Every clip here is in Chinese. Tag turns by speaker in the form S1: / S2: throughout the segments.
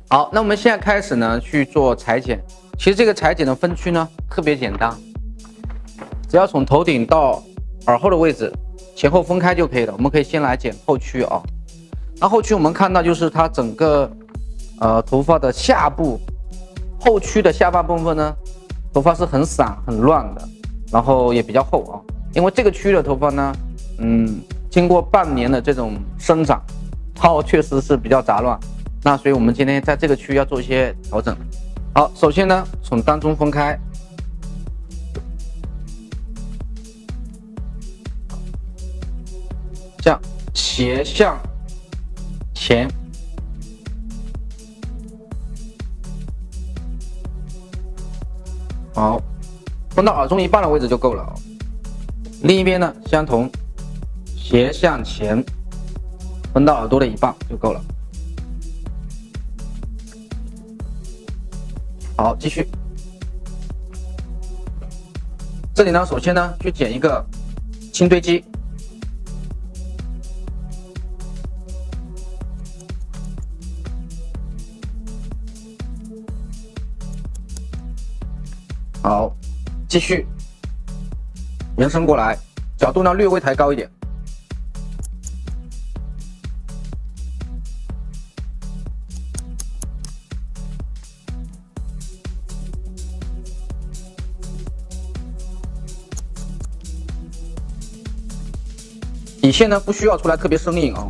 S1: 好，那我们现在开始呢去做裁剪。其实这个裁剪的分区呢特别简单，只要从头顶到耳后的位置前后分开就可以了。我们可以先来剪后区啊。那后区我们看到就是它整个头发的下部后区的下半部分呢，头发是很散很乱的，然后也比较厚啊。因为这个区域的头发呢，经过半年的这种生长，确实是比较杂乱。那所以我们今天在这个区域要做一些调整。好，首先呢，从当中分开，这样斜向前，好，分到耳中一半的位置就够了啊。另一边呢，相同，斜向前，分到耳朵的一半就够了。好，继续。这里呢，首先呢，去剪一个轻堆积。好，继续延伸过来，角度呢略微抬高一点。底线呢不需要出来特别生硬啊。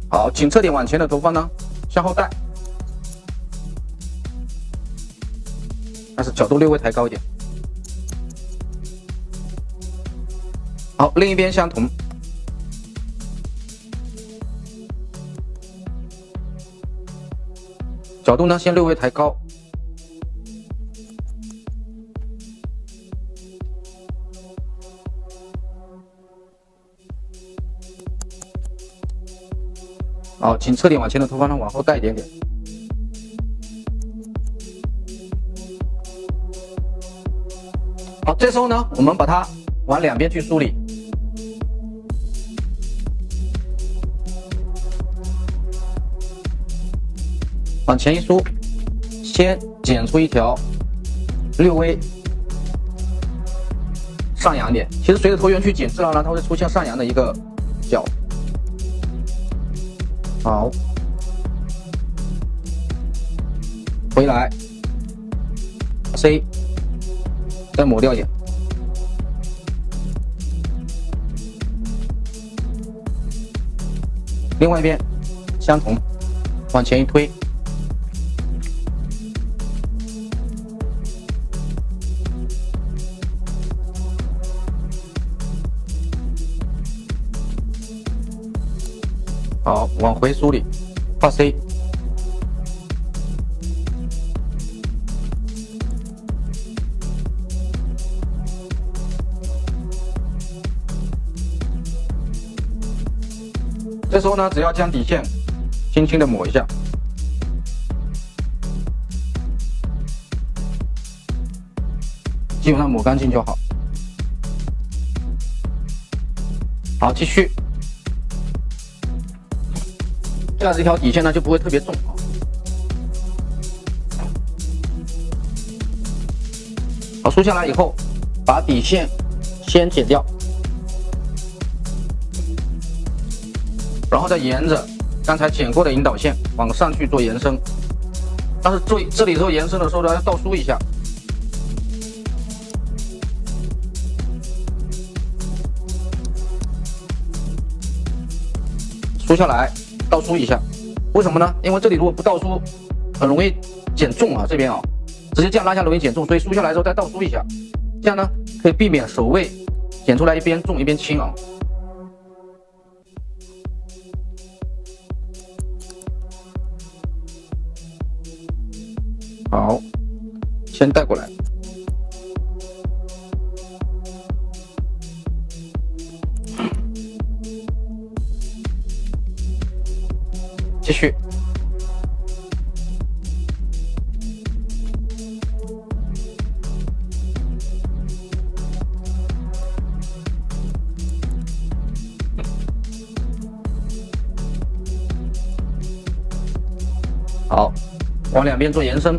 S1: 好，紧侧点往前的头发呢向后带，但是角度略微抬高一点。好，另一边相同。角度呢先略微抬高。好，紧侧点往前的头发呢往后带一点点。好，这时候呢，我们把它往两边去梳理。往前一梳，先剪出一条略微上扬点。其实随着头缘去剪，自然而然它会出现上扬的一个角。好，回来 C， 再抹掉一点。另外一边相同，往前一推。好，往回梳理，画 C。这时候呢，只要将底线轻轻的抹一下，基本上抹干净就好。好，继续。这样这条底线呢就不会特别重啊。好，梳下来以后，把底线先剪掉，然后再沿着刚才剪过的引导线往上去做延伸。但是注意，这里头延伸的时候呢，要倒梳一下。梳下来。倒梳一下，为什么呢？因为这里如果不倒梳，很容易剪重啊。这边啊，直接这样拉下容易剪重，所以梳下来之后再倒梳一下，这样呢可以避免手位剪出来一边重一边轻啊。好，先带过来。继续，好，往两边做延伸。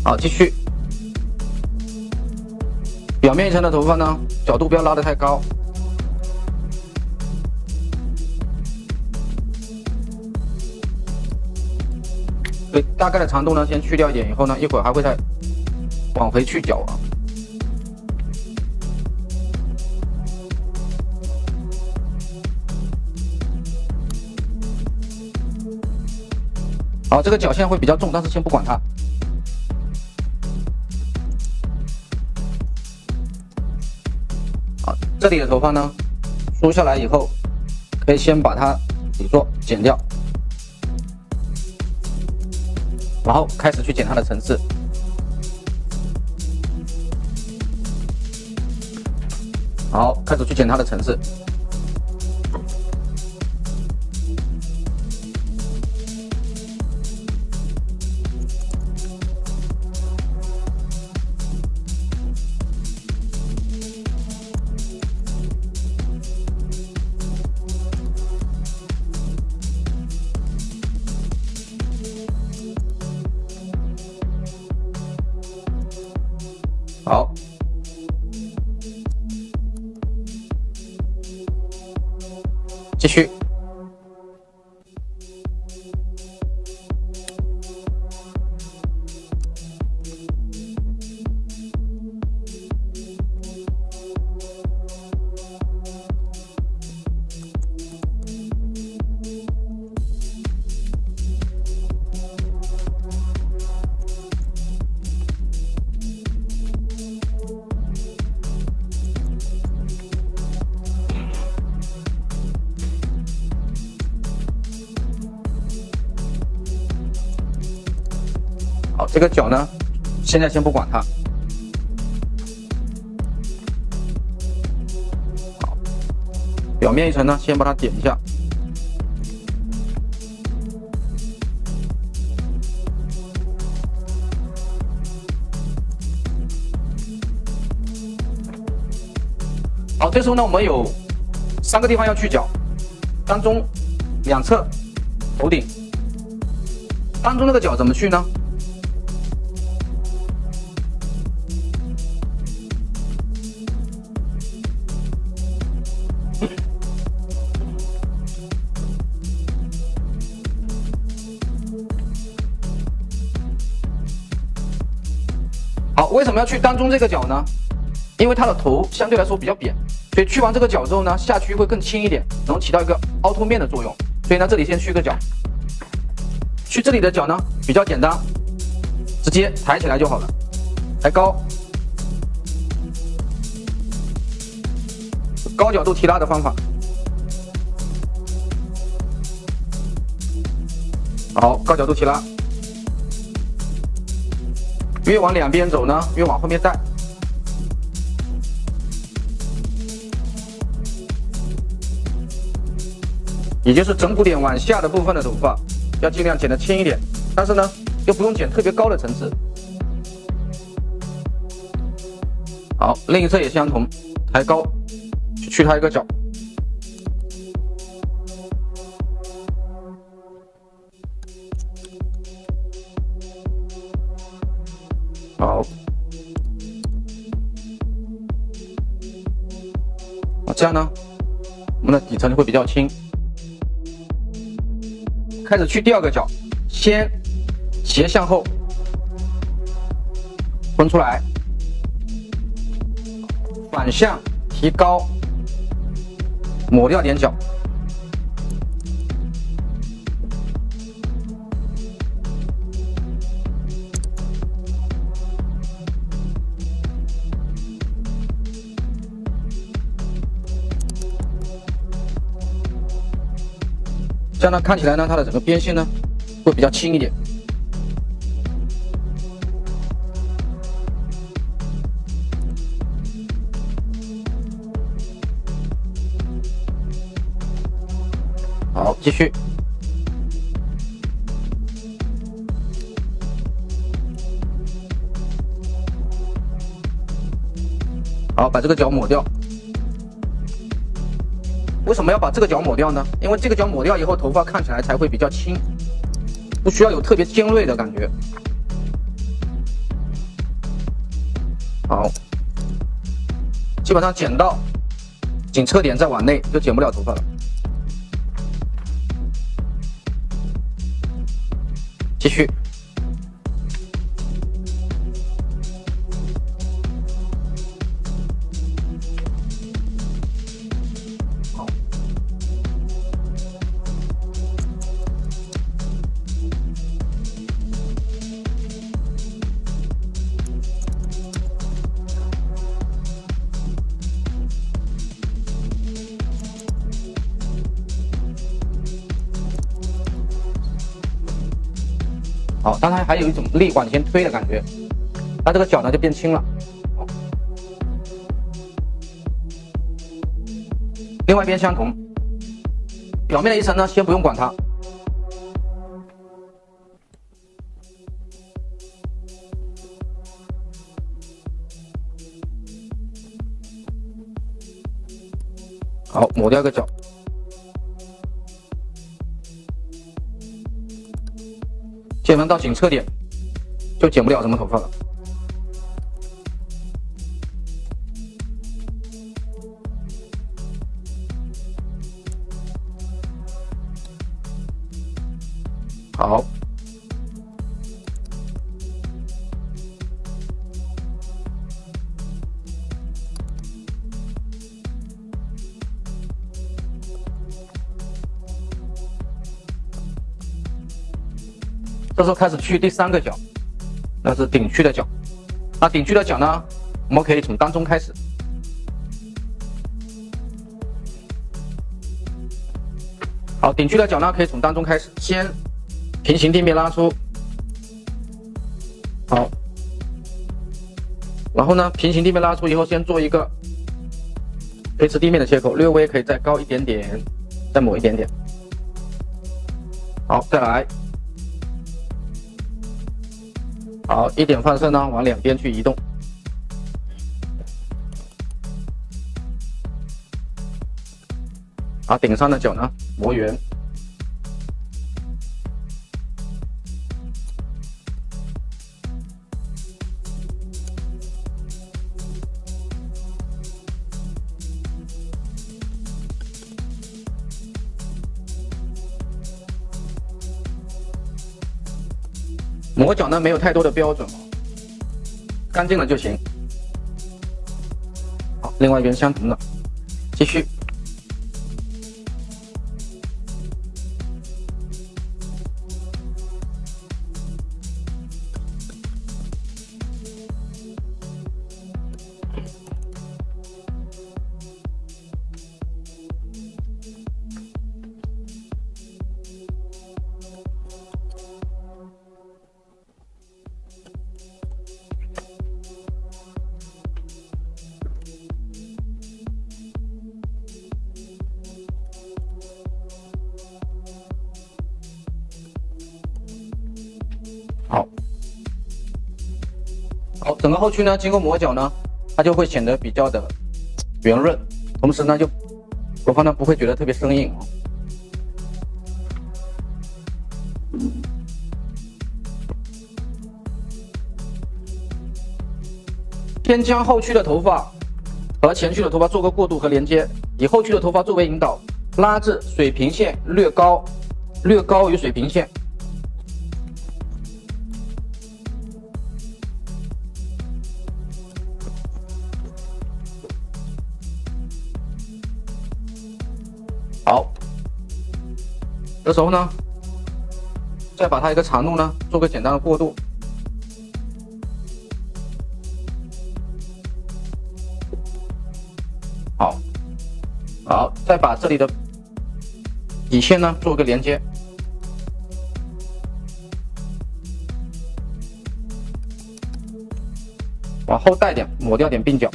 S1: 好，继续。表面一层的头发呢，角度不要拉得太高。对，大概的长度呢，先去掉一点，以后呢，一会儿还会再往回去角啊。好，这个角线会比较重，但是先不管它。好，这里的头发呢，梳下来以后，可以先把它底座剪掉。然后开始去剪它的层次，好，开始去剪它的层次。好，继续。好，这个角呢，现在先不管它。好，表面一层呢，先把它点一下。好，这时候呢，我们有3个地方要去角，当中、两侧、头顶。当中那个角怎么去呢？好，为什么要去当中这个角呢？因为它的头相对来说比较扁，所以去完这个角之后呢，下去会更轻一点，能起到一个凹凸面的作用。所以呢，这里先去个角。去这里的角呢比较简单，直接抬起来就好了，抬高，高角度提拉的方法。好，高角度提拉，越往两边走呢，越往后面带。也就是枕骨点往下的部分的头发，要尽量剪得轻一点，但是呢，又不用剪特别高的层次。好，另一侧也相同，抬高，去它一个角。好，这样呢，我们的底层会比较轻。开始去第二个角，先斜向后分出来，反向提高，抹掉点角。这样呢，看起来呢，它的整个边线呢会比较轻一点。好，继续。好，把这个角抹掉。为什么要把这个角抹掉呢？因为这个角抹掉以后，头发看起来才会比较轻，不需要有特别尖锐的感觉。好，基本上剪到紧侧点再往内就剪不了头发了。继续。好。好，当然还有一种力往前推的感觉，它这个角呢就变轻了。另外一边相同，表面的一层呢，先不用管它。好，抹掉一个角。基本上到紧侧点就剪不了什么头发了。好，这时候开始去第三个角，那是顶区的角。那顶区的角呢，我们可以从当中开始。好，顶区的角呢，可以从当中开始，先平行地面拉出。好，然后呢，平行地面拉出以后，先做一个推迟地面的切口，略微可以再高一点点，再抹一点点。好，再来。好，一点放射呢，往两边去移动。好，顶上的角呢，磨圆。磨角呢没有太多的标准，干净了就行。好，另外一边相同的，继续。好，整个后区呢，经过磨角呢，它就会显得比较的圆润，同时呢，就头发呢不会觉得特别生硬。先将后区的头发和前区的头发做个过渡和连接，以后区的头发作为引导，拉至水平线略高于水平线。好，这时候呢，再把它一个长度呢做个简单的过渡。好，再把这里的底线呢做个连接。往后带点，抹掉点鬓角。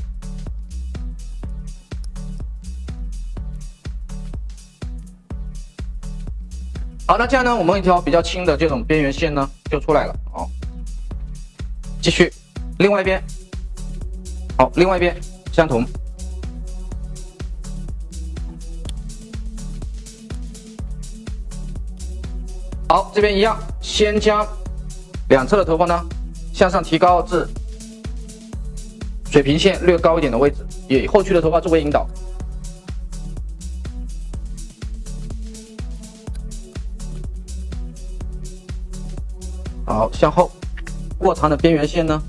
S1: 好，那这样呢，我们一条比较轻的这种边缘线呢就出来了。好，继续，另外一边，好，另外一边相同。好，这边一样，先将两侧的头发呢向上提高至水平线略高一点的位置，以后区的头发作为引导。好，向后，过长的边缘线呢，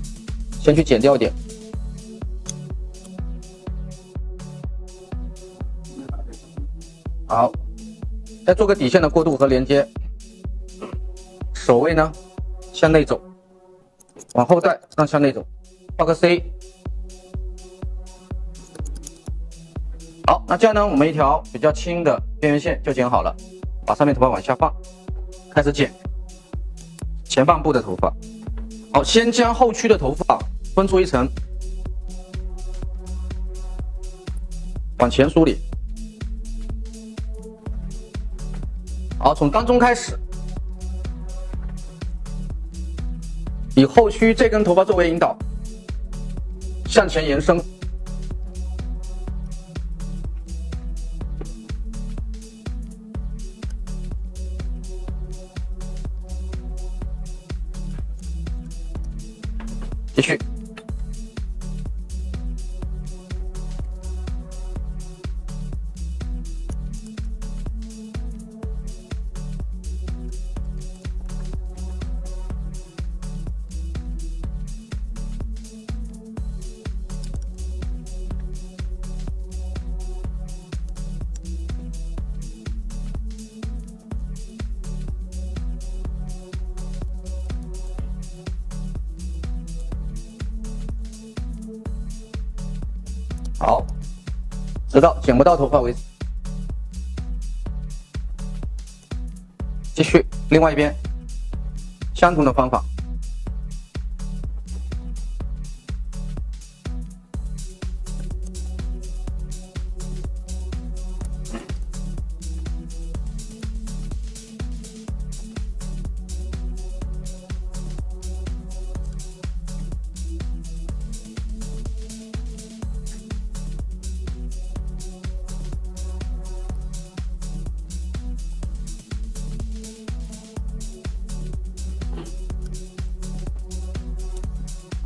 S1: 先去剪掉一点。好，再做个底线的过渡和连接。手位呢向内走，往后带，让向内走，画个 C。好，那这样呢，我们一条比较轻的边缘线就剪好了，把上面头发往下放，开始剪前半部的头发。好，先将后区的头发分出一层，往前梳理。好，从当中开始。以后区这根头发作为引导，向前延伸。继续。好，直到剪不到头发为止。继续，另外一边，相同的方法。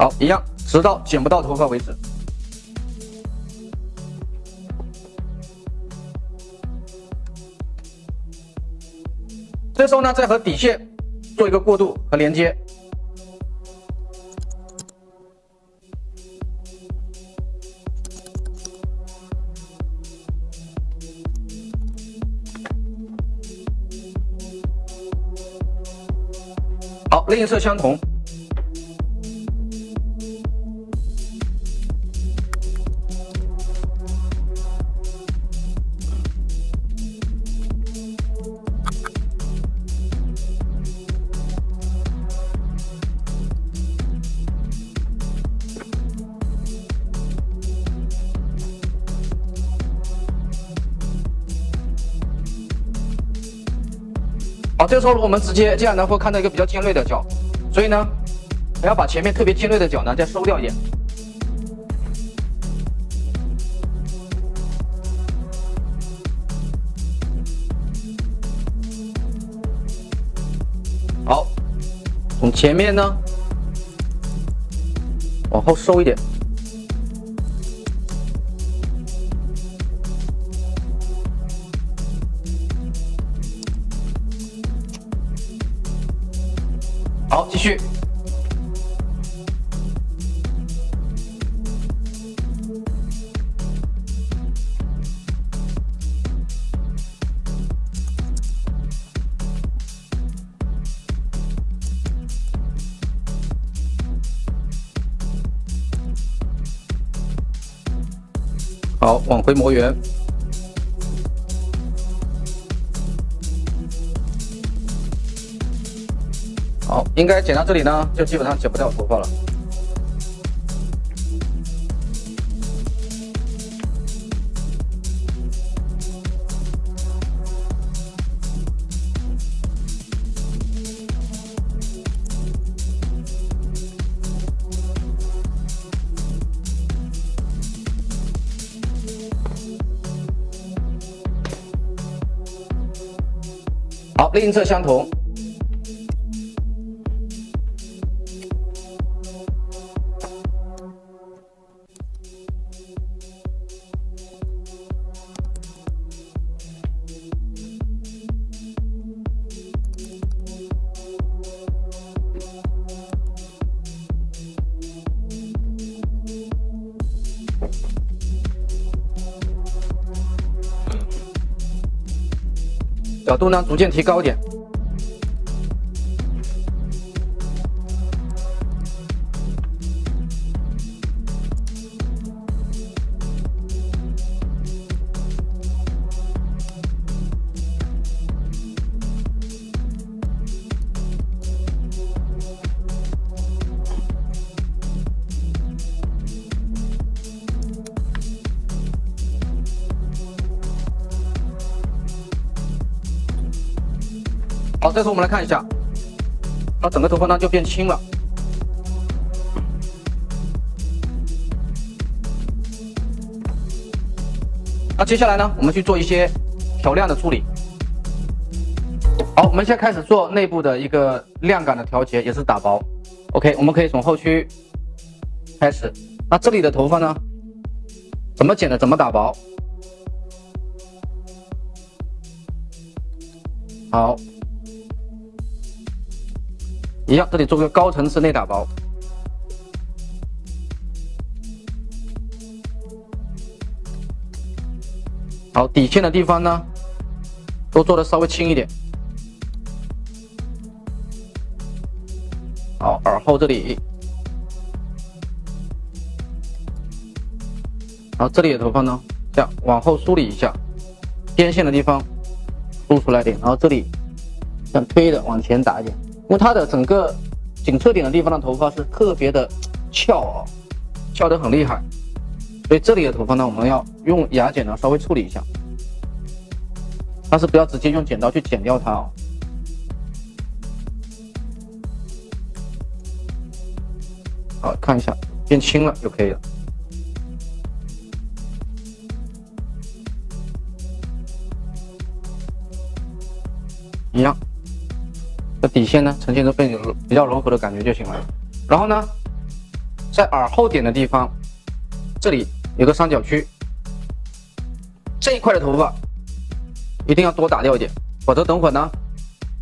S1: 好，一样，直到剪不到头发为止。这时候呢，再和底线做一个过渡和连接。好，另一侧相同。好，这个时候我们直接这样能够看到一个比较尖锐的角，所以呢，我要把前面特别尖锐的角呢再收掉一点。好，从前面呢往后收一点。好，继续。好，往回磨圆。好，应该剪到这里呢，就基本上剪不掉头发了。好，另一侧相同。角度呢，逐渐提高一点。好，这时候我们来看一下，它整个头发呢就变轻了。那接下来呢，我们去做一些调亮的处理。好，我们现在开始做内部的一个亮感的调节，也是打薄。OK， 我们可以从后区开始。那这里的头发呢，怎么剪的，怎么打薄。好。一样，这里做个高层次内打薄。好，底线的地方呢，都做的稍微轻一点。好，耳后这里，好，这里的头发呢，这样往后梳理一下，边线的地方梳出来点，然后这里这样推的往前打一点。因为它的整个颈侧点的地方的头发是特别的翘啊，翘得很厉害，所以这里的头发呢，我们要用牙剪呢稍微处理一下，但是不要直接用剪刀去剪掉它哦。好，看一下变轻了就可以了。一样。这底线呢呈现出比较柔和的感觉就行了。然后呢，在耳后点的地方，这里有个三角区，这一块的头发一定要多打掉一点，否则等会呢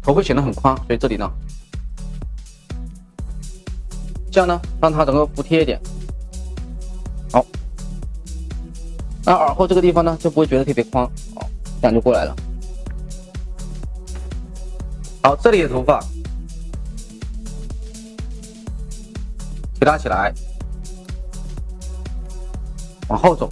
S1: 头会显得很宽。所以这里呢，这样呢让它整个服帖一点。好，那耳后这个地方呢就不会觉得特别宽，好，这样就过来了。好，这里的头发提拉起来，往后走，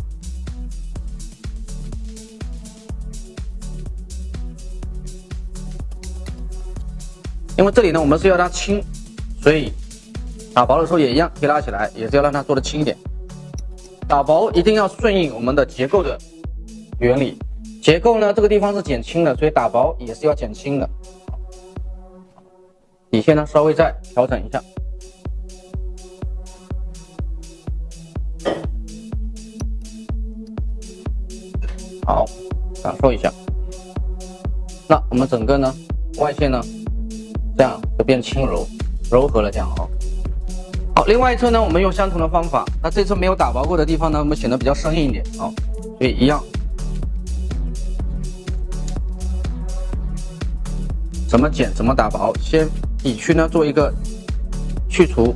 S1: 因为这里呢我们是要它轻，所以打薄的时候也一样，提拉起来也是要让它做的轻一点。打薄一定要顺应我们的结构的原理，结构呢这个地方是减轻的，所以打薄也是要减轻的。底线呢稍微再调整一下。好，感受一下。那我们整个呢外线呢这样就变轻柔和了，这样哦。好，另外一侧呢我们用相同的方法，那这侧没有打薄过的地方呢，我们显得比较生硬一点啊，所以一样。怎么剪怎么打薄，先底区呢做一个去除，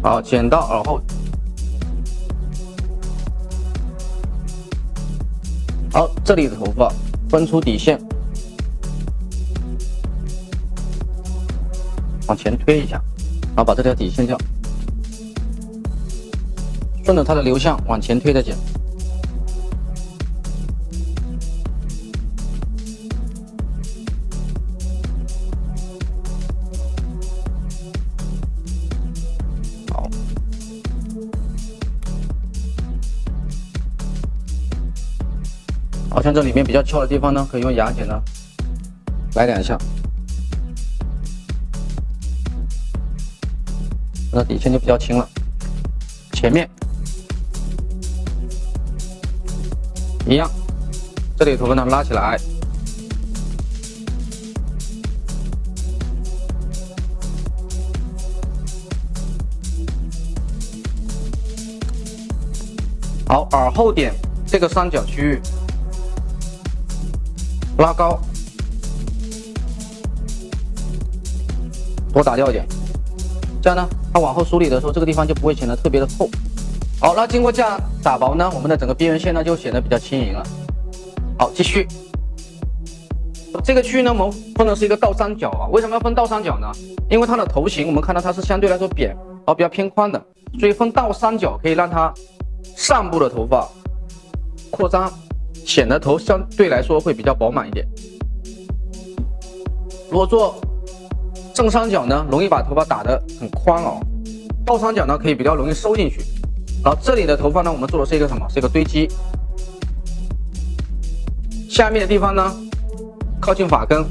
S1: 好，剪到耳后，好，这里的头发分出底线，往前推一下，然后把这条底线这样顺着它的流向往前推着剪。好，好像这里面比较翘的地方呢，可以用牙剪呢来两下。那底线就比较轻了。前面一样，这里头发呢拉起来，好，耳后点这个三角区域拉高，多打掉一点，这样呢，它往后梳理的时候，这个地方就不会显得特别的厚。好，那经过这样打薄呢，我们的整个边缘线呢就显得比较轻盈了。好，继续。这个区域呢，我们分的是一个倒三角啊。为什么要分倒三角呢？因为它的头型我们看到它是相对来说扁，然后比较偏宽的，所以分倒三角可以让它上部的头发扩张，显得头相对来说会比较饱满一点。如果做正三角呢，容易把头发打得很宽哦；倒三角呢，可以比较容易收进去。然后这里的头发呢，我们做的是一个什么？是一个堆积。下面的地方呢，靠近发根，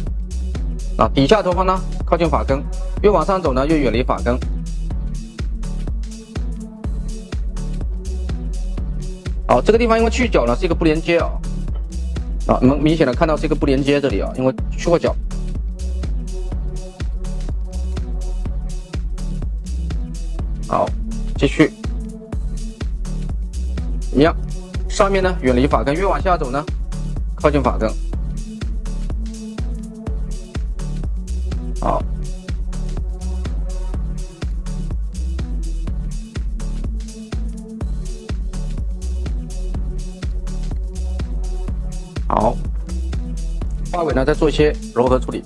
S1: 啊，底下头发呢靠近发根，越往上走呢越远离发根。好，这个地方因为去角呢是一个不连接啊，能明显的看到是一个不连接这里啊，因为去过角。好，继续，一样，上面呢远离发根，越往下走呢靠近发根。好，好，发尾呢再做一些柔和处理。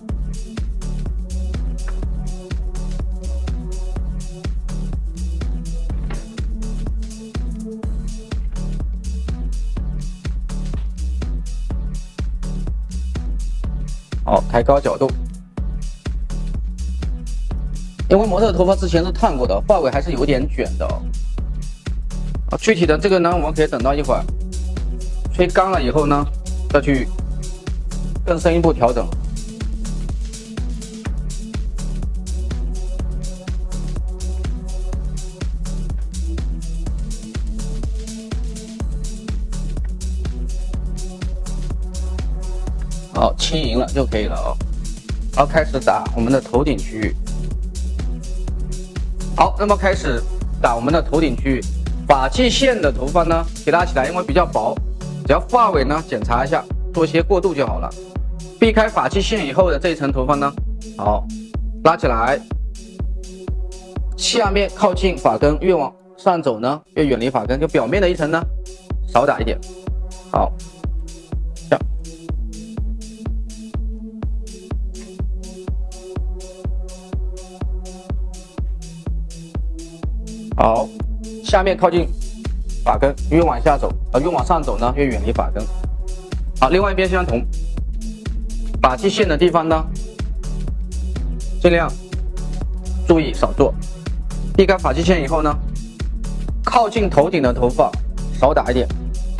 S1: 好，抬高角度，因为模特的头发之前是烫过的，发尾还是有点卷的哦。啊，具体的这个呢，我们可以等到一会儿吹干了以后呢，再去更深一步调整。好，轻盈了就可以了哦。然后开始打我们的头顶区域。好，那么开始打我们的头顶区域。发际线的头发呢，给拉起来，因为比较薄，只要发尾呢检查一下，做一些过渡就好了。避开发际线以后的这一层头发呢，好，拉起来，下面靠近发根，越往上走呢，越远离发根，就表面的一层呢，少打一点。好，这样。好，下面靠近发根，越往下走，越往上走呢，越远离发根。好，另外一边相同，发际线的地方呢，尽量注意少做，避开发际线以后呢，靠近头顶的头发少打一点，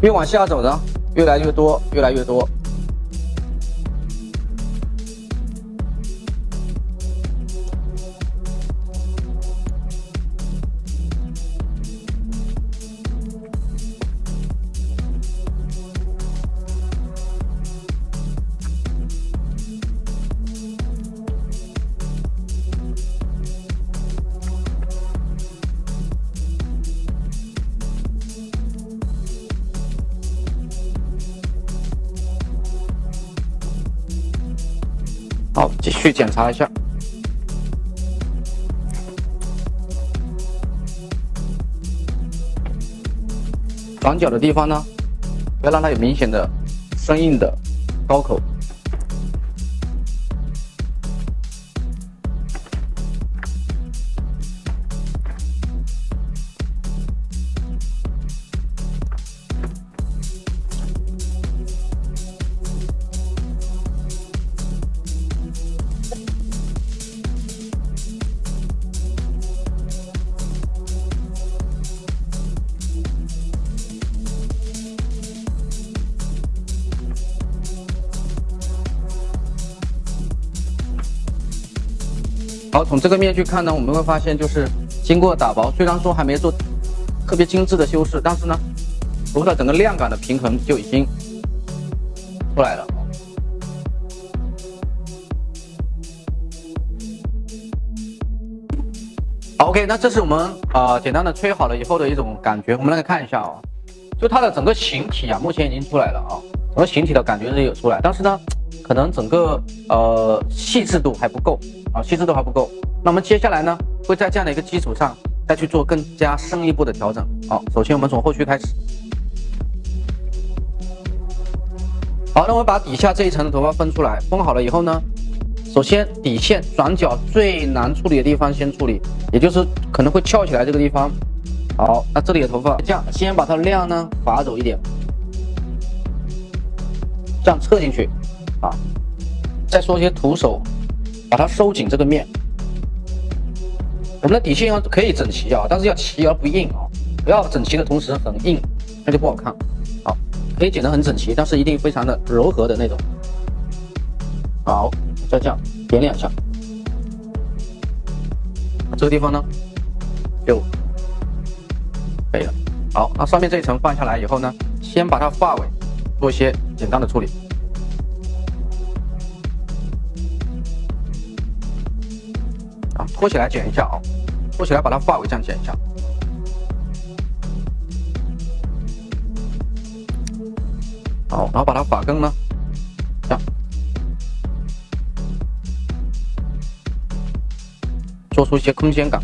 S1: 越往下走呢，越来越多，越来越多。好，继续检查一下。转角的地方呢，不要让它有明显的生硬的高口。好，从这个面去看呢，我们会发现就是经过打薄，虽然说还没做特别精致的修饰，但是呢，头发整个亮感的平衡就已经出来了。OK， 那这是我们简单的吹好了以后的一种感觉，我们来看一下啊，就它的整个形体啊，目前已经出来了啊，整个形体的感觉是有出来，但是呢，可能整个细致度还不够啊，细致度还不够。那我们接下来呢，会在这样的一个基础上再去做更加深一步的调整。好，首先我们从后须开始。好，那我们把底下这一层的头发分出来，分好了以后呢，首先底线转角最难处理的地方先处理，也就是可能会翘起来这个地方。好，那这里的头发这样，先把它量呢划走一点，这样侧进去啊。再说一些徒手，把它收紧这个面。我们的底线要可以整齐啊，但是要齐而不硬啊，不要整齐的同时很硬，那就不好看。好，可以剪得很整齐，但是一定非常的柔和的那种。好，再这样点2下，这个地方呢就可以了。好，那上面这一层放下来以后呢，先把它发尾做一些简单的处理。啊，拖起来剪一下啊，拖起来把它发尾这样剪一下。好，然后把它发根呢，这样做出一些空间感。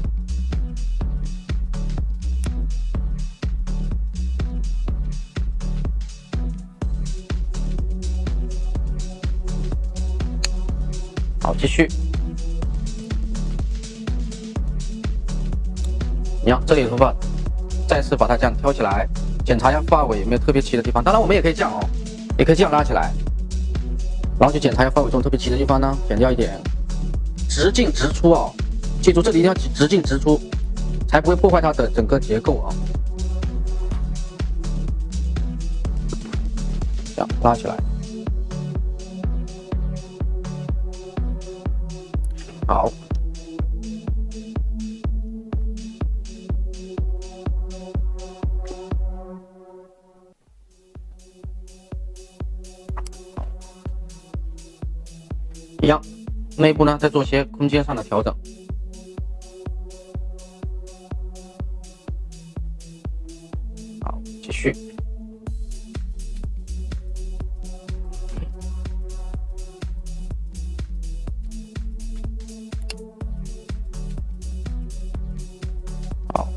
S1: 好，继续。一样，这里的头发再次把它这样挑起来，检查一下发尾有没有特别齐的地方。当然，我们也可以这样哦，也可以这样拉起来，然后去检查一下发尾中特别齐的地方呢，剪掉一点，直进直出哦。记住，这里一定要直进直出，才不会破坏它的整个结构啊。这样拉起来，好。一样，内部呢再做些空间上的调整。好，继续。好，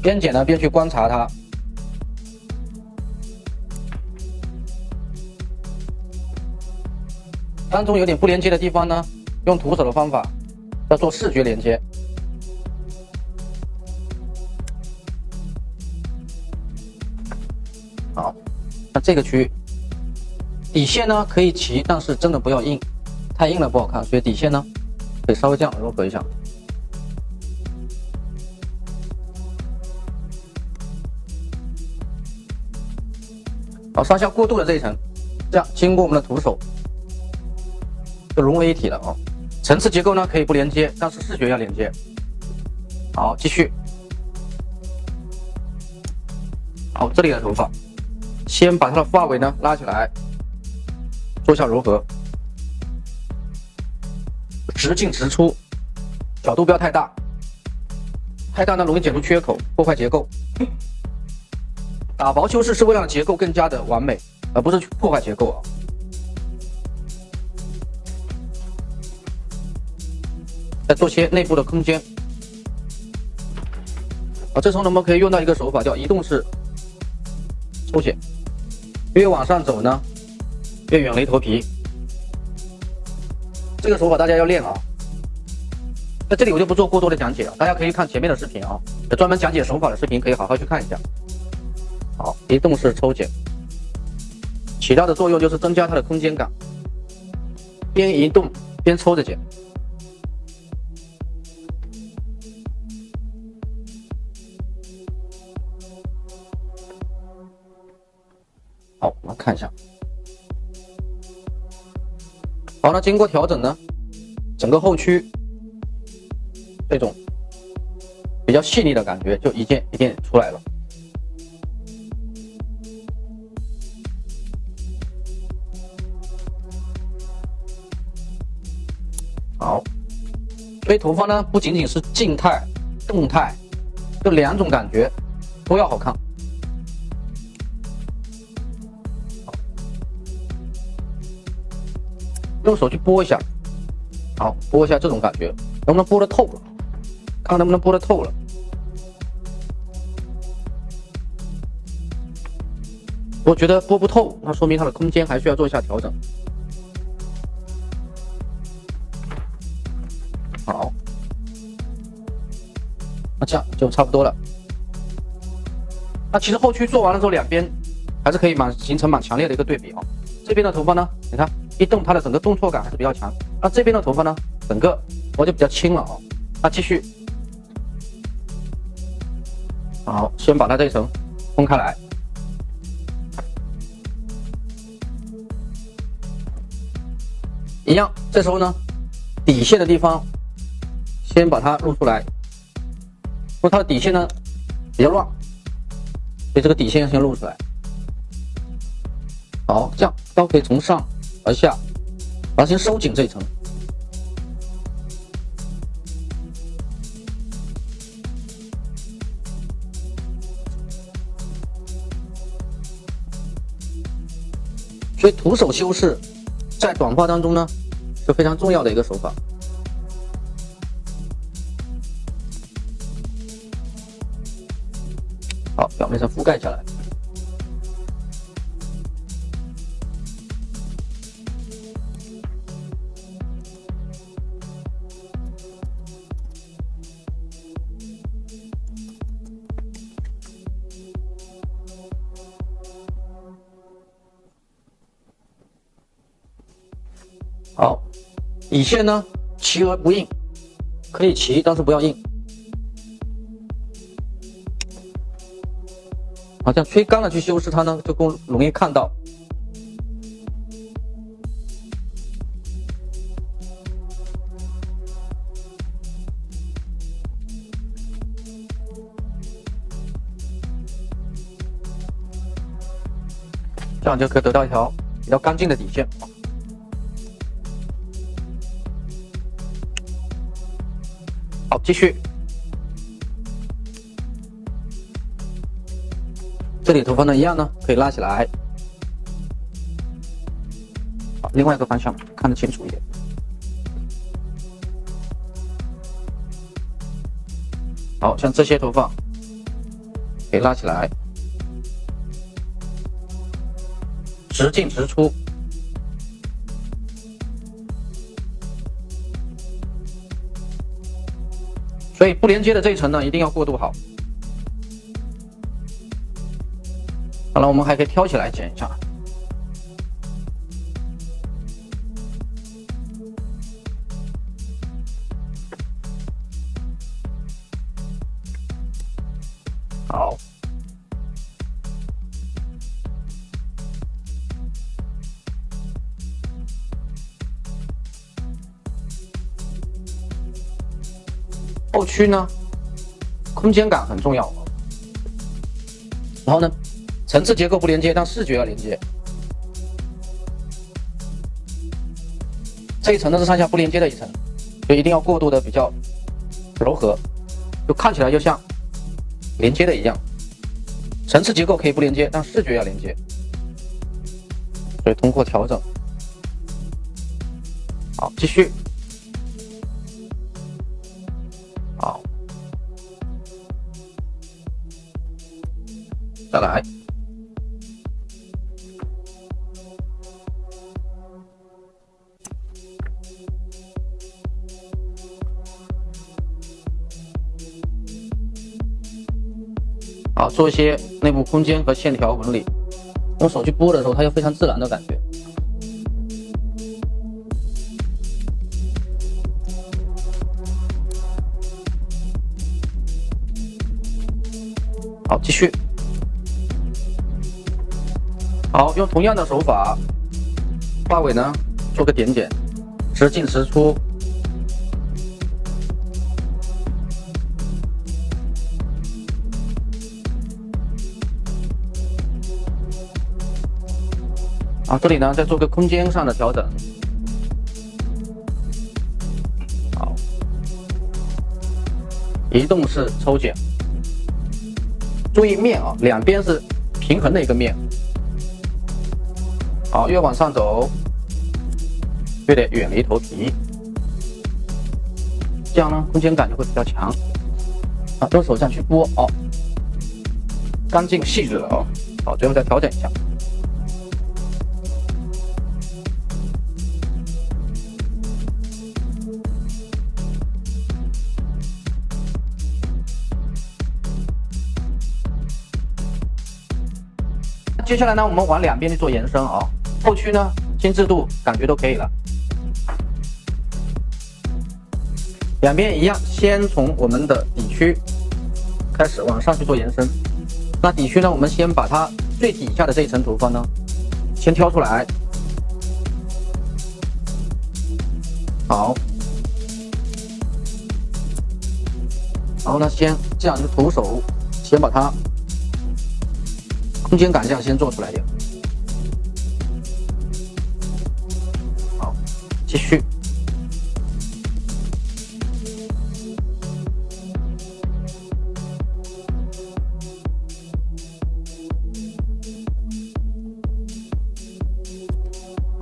S1: 边剪呢边去观察它。当中有点不连接的地方呢，用徒手的方法要做视觉连接。好，那这个区域底线呢可以齐，但是真的不要硬，太硬了不好看，所以底线呢可以稍微这样柔和一下。好，上下过渡的这一层，这样经过我们的徒手。就融为一体了哦。层次结构呢可以不连接，但是视觉要连接。好，继续。好，这里的头发，先把它的发尾呢拉起来，做一下柔和，直进直出，角度不要太大，太大呢容易剪出缺口，破坏结构。打薄修饰是为了让结构更加的完美，而不是去破坏结构啊。再做些内部的空间。这时候呢，我们可以用到一个手法，叫移动式抽剪。越往上走呢，越远离头皮。这个手法大家要练啊。在这里我就不做过多的讲解了，大家可以看前面的视频啊，有专门讲解手法的视频，可以好好去看一下。好，移动式抽剪，起到的作用就是增加它的空间感，边移动边抽着剪。好，我们看一下。好，那经过调整呢，整个后区这种较细腻的感觉就一点一点出来了。好，所以头发呢不仅仅是静态、动态，这两种感觉都要好看。用手去拨一下，好，拨一下这种感觉，能不能拨得透了？看看能不能拨得透了。我觉得拨不透，那说明它的空间还需要做一下调整。好，那这样就差不多了。那其实后区做完了之后，两边还是可以形成蛮强烈的一个对比啊。这边的头发呢，你看一动，它的整个动作感还是比较强。那这边的头发呢，整个我就比较轻了啊。那继续，好，先把它这一层分开来。一样，这时候呢，底线的地方先把它露出来，因为它的底线呢比较乱，所以这个底线先露出来。好，这样刀可以从上而下，把它先收紧这一层。所以徒手修饰在短发当中呢是非常重要的一个手法。好，表面上覆盖下来。好，底线呢齐而不硬，可以齐，但是不要硬。好，这样吹干了去修饰它呢，就更容易看到。这样就可以得到一条比较干净的底线。好，继续。这里头发呢一样呢，可以拉起来。好，另外一个方向看得清楚一点。好，像这些头发可以拉起来，直进直出。所以不连接的这一层呢，一定要过渡好。好了，我们还可以挑起来剪一下。好，后区呢，空间感很重要。然后呢，层次结构不连接，但视觉要连接。这一层呢是上下不连接的一层，所以一定要过渡的比较柔和，就看起来就像连接的一样。层次结构可以不连接，但视觉要连接。所以通过调整，好，继续。好，再来。好，做一些内部空间和线条纹理，用手去拨的时候，它有非常自然的感觉。好，继续。好，用同样的手法，发尾呢做个点点，直进直出。啊，这里呢再做个空间上的调整。好，移动式抽剪，注意面啊，两边是平衡的一个面。好，越往上走，越得远离头皮，这样呢空间感就会比较强。啊，用手这样去拨哦，干净细致的哦。好，最后再调整一下。接下来呢，我们往两边去做延伸啊。后区呢，精致度感觉都可以了。两边一样，先从我们的底区开始往上去做延伸。那底区呢，我们先把它最底下的这一层头发呢，先挑出来。好，然后呢，先这样就徒手先把它空间感这样先做出来一点。好，继续。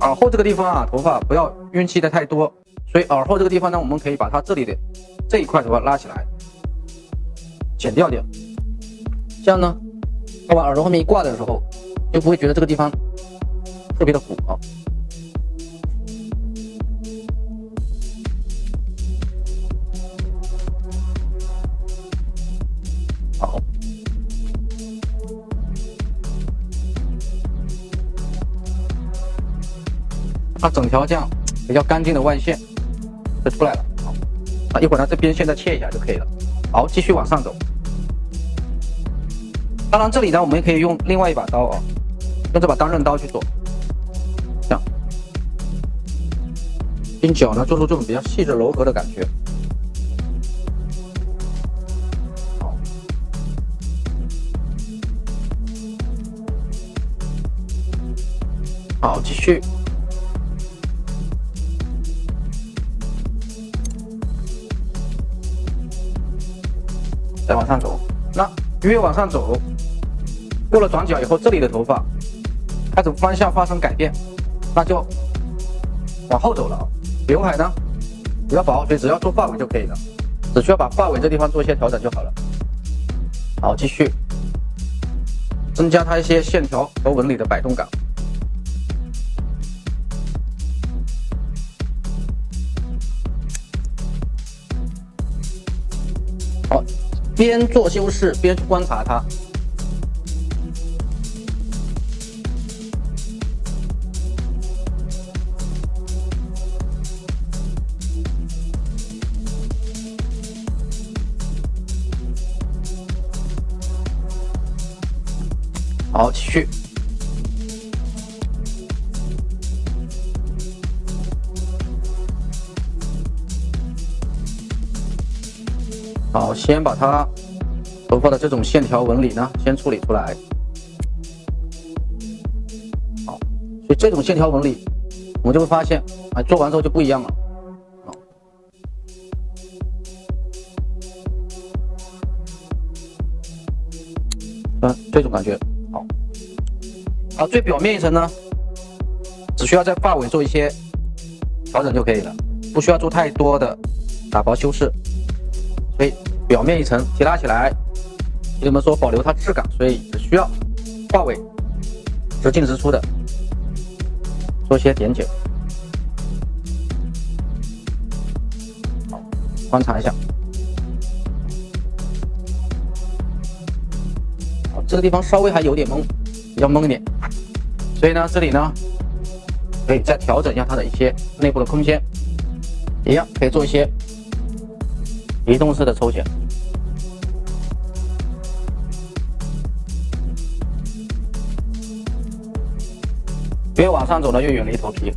S1: 耳后这个地方啊，头发不要晕气的太多，所以耳后这个地方呢，我们可以把它这里的这一块头发拉起来，剪掉点，这样呢，它往耳朵后面一挂的时候，就不会觉得这个地方特别的鼓啊。好。它整条这样比较干净的外线就出来了。好，啊，一会儿呢这边线再切一下就可以了。好，继续往上走。当然这里呢我们也可以用另外一把刀啊，用这把单刃刀去做，这样，用脚呢做出这种比较细致柔和的感觉。好，好，继续。再往上走，那越往上走，过了转角以后，这里的头发开始方向发生改变，那就往后走了。刘海呢比较薄，所以只要做发尾就可以了，只需要把发尾这地方做一些调整就好了。好，继续增加它一些线条和纹理的摆动感。好。边做修饰边去观察它。好，继续。好，先把它头发的这种线条纹理呢，先处理出来。好，所以这种线条纹理，我们就会发现，啊，做完之后就不一样了。这种感觉好。好，最表面一层呢，只需要在发尾做一些调整就可以了，不需要做太多的打薄修饰。所以表面一层提拉起来，我们说保留它质感，所以只需要发尾直进直出的做一些点剪。好，观察一下。好，这个地方稍微还有点蒙，比较蒙一点，所以呢，这里呢可以再调整一下它的一些内部的空间，一样可以做一些移动式的抽剪。越往上走呢，越远离头皮。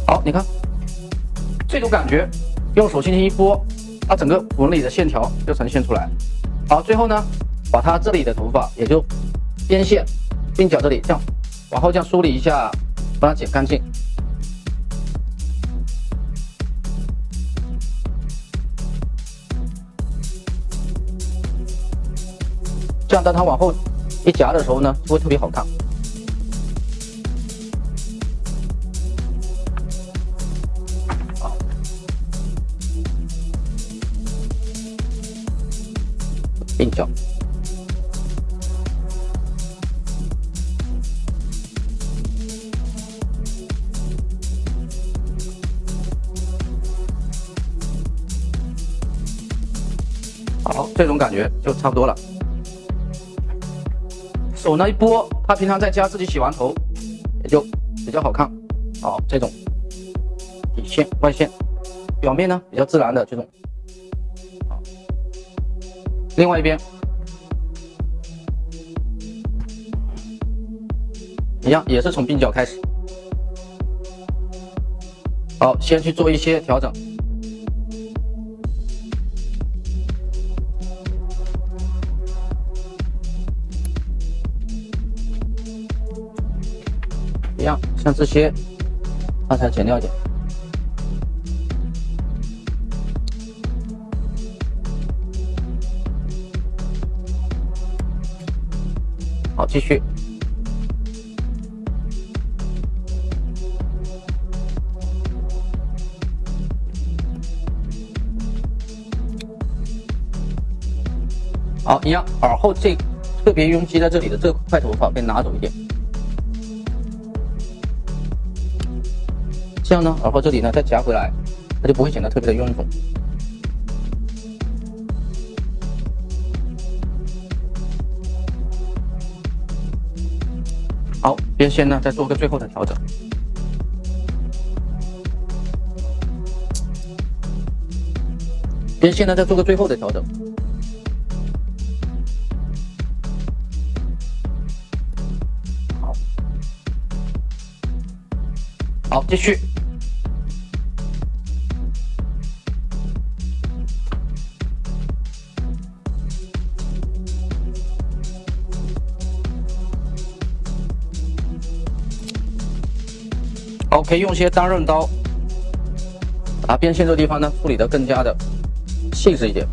S1: 好，你看这种感觉，用手轻轻一拨，它整个纹理的线条就呈现出来。好，最后呢，把它这里的头发，也就边线、鬓角这里这样往后这样梳理一下，把它剪干净。这样当它往后一夹的时候呢，就会特别好看。好，鬓角。好，这种感觉就差不多了。手呢一拨，它平常在家自己洗完头，也就比较好看。好，这种底线、外线，表面呢比较自然的这种。好，另外一边一样，也是从鬓角开始。好，先去做一些调整。一样，像这些，刚才剪掉一点。好，继续。好，一样，耳后这特别拥挤在这里的这块头发可以拿走一点。这样呢，耳后这里呢再夹回来，它就不会显得特别的臃肿。好，边线呢再做个最后的调整。边线呢再做个最后的调整。好，好，继续。好，可以用些单刃刀，把边线这个地方呢处理得更加的细致一点。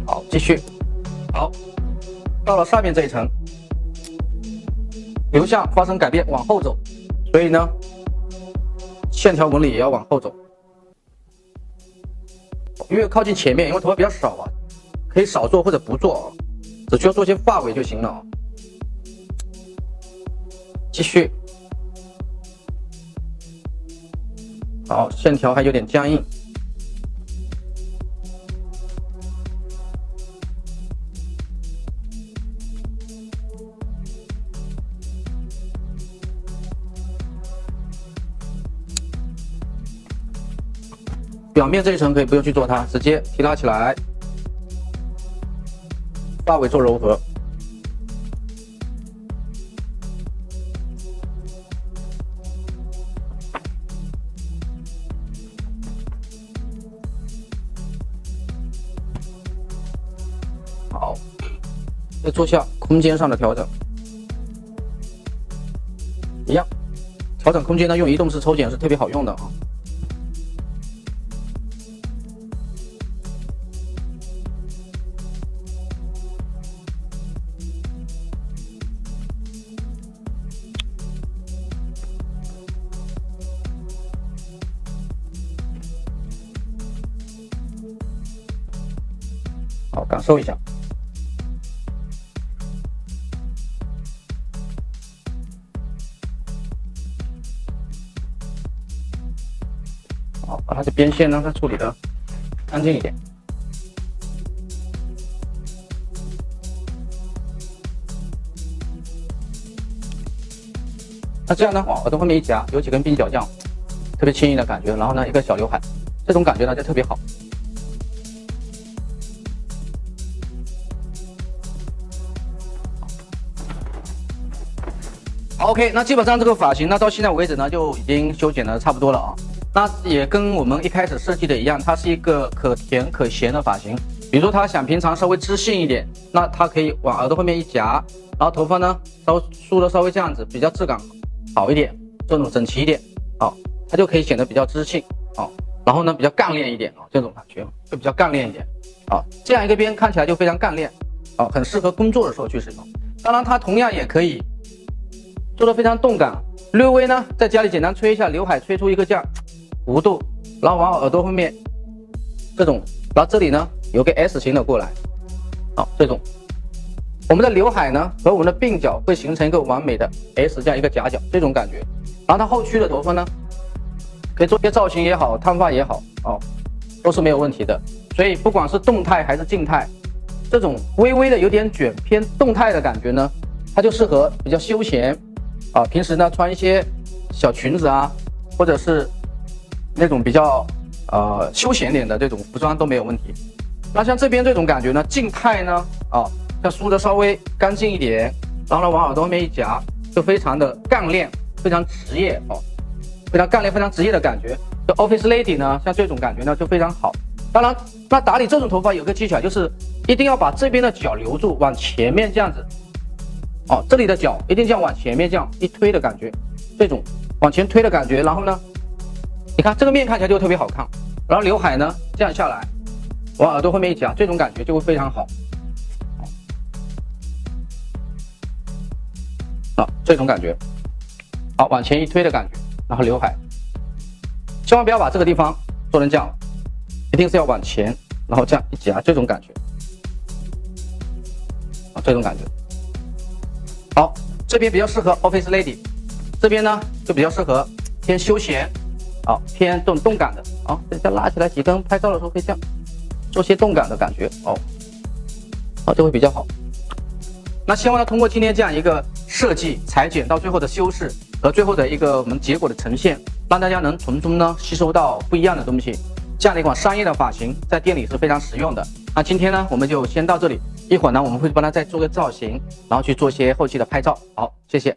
S1: 好，继续。好，到了上面这一层。流向发生改变，往后走，所以呢，线条纹理也要往后走。越靠近前面，因为头发比较少啊，可以少做或者不做，只需要做些发尾就行了。继续。好，线条还有点僵硬。表面这一层可以不用去做它，直接提拉起来，发尾做柔和。好，再做下空间上的调整，一样，调整空间呢，用移动式抽剪是特别好用的啊。好，感受一下。好，把它的边线呢，再处理的干净一点。那这样呢，往耳朵后面一夹，有几根鬓角这样，特别轻盈的感觉。然后呢，一个小刘海，这种感觉呢就特别好。好 OK， 那基本上这个发型呢，到现在为止呢，就已经修剪的差不多了啊。那也跟我们一开始设计的一样，它是一个可甜可咸的发型。比如说他想平常稍微知性一点，那他可以往耳朵后面一夹，然后头发呢梳的稍微这样子，比较质感好一点，这种整齐一点啊，它就可以显得比较知性啊。然后呢，比较干练一点啊，这种感觉就比较干练一点啊。这样一个边看起来就非常干练啊，很适合工作的时候去使用。当然，它同样也可以做得非常动感，略微呢在家里简单吹一下刘海，吹出一个这样弧度，然后往耳朵后面这种，然后这里呢有个 S 型的过来，好，这种我们的刘海呢和我们的鬓角会形成一个完美的 S 这样一个夹角，这种感觉。然后它后区的头发呢，可以做些造型也好，烫发也好，哦，都是没有问题的。所以不管是动态还是静态，这种微微的有点卷偏动态的感觉呢，它就适合比较休闲啊，平时呢穿一些小裙子啊，或者是那种比较休闲点的这种服装都没有问题。那像这边这种感觉呢，静态呢要梳的稍微干净一点，然后呢往耳朵后面一夹，就非常的干练，非常职业哦，非常干练，非常职业的感觉。就 Office Lady 呢，像这种感觉呢就非常好。当然，那打理这种头发有个技巧，就是一定要把这边的角留住，往前面这样子。哦，这里的角一定这样往前面这样一推的感觉，这种往前推的感觉。然后呢，你看这个面看起来就特别好看。然后刘海呢这样下来，往耳朵后面一夹，这种感觉就会非常好。这种感觉，好，往前一推的感觉，然后刘海，千万不要把这个地方做成这样，一定是要往前，然后这样一夹，这种感觉，这种感觉。好，这边比较适合 Office Lady， 这边呢就比较适合偏休闲，偏这种动感的，再拉起来几根，拍照的时候可以这样做些动感的感觉，就会比较好。那希望呢，通过今天这样一个设计、裁剪到最后的修饰和最后的一个我们结果的呈现，让大家能从中呢吸收到不一样的东西。这样的一款商业的发型在店里是非常实用的。那今天呢，我们就先到这里，一会儿呢我们会帮它再做个造型，然后去做些后期的拍照。好，谢谢。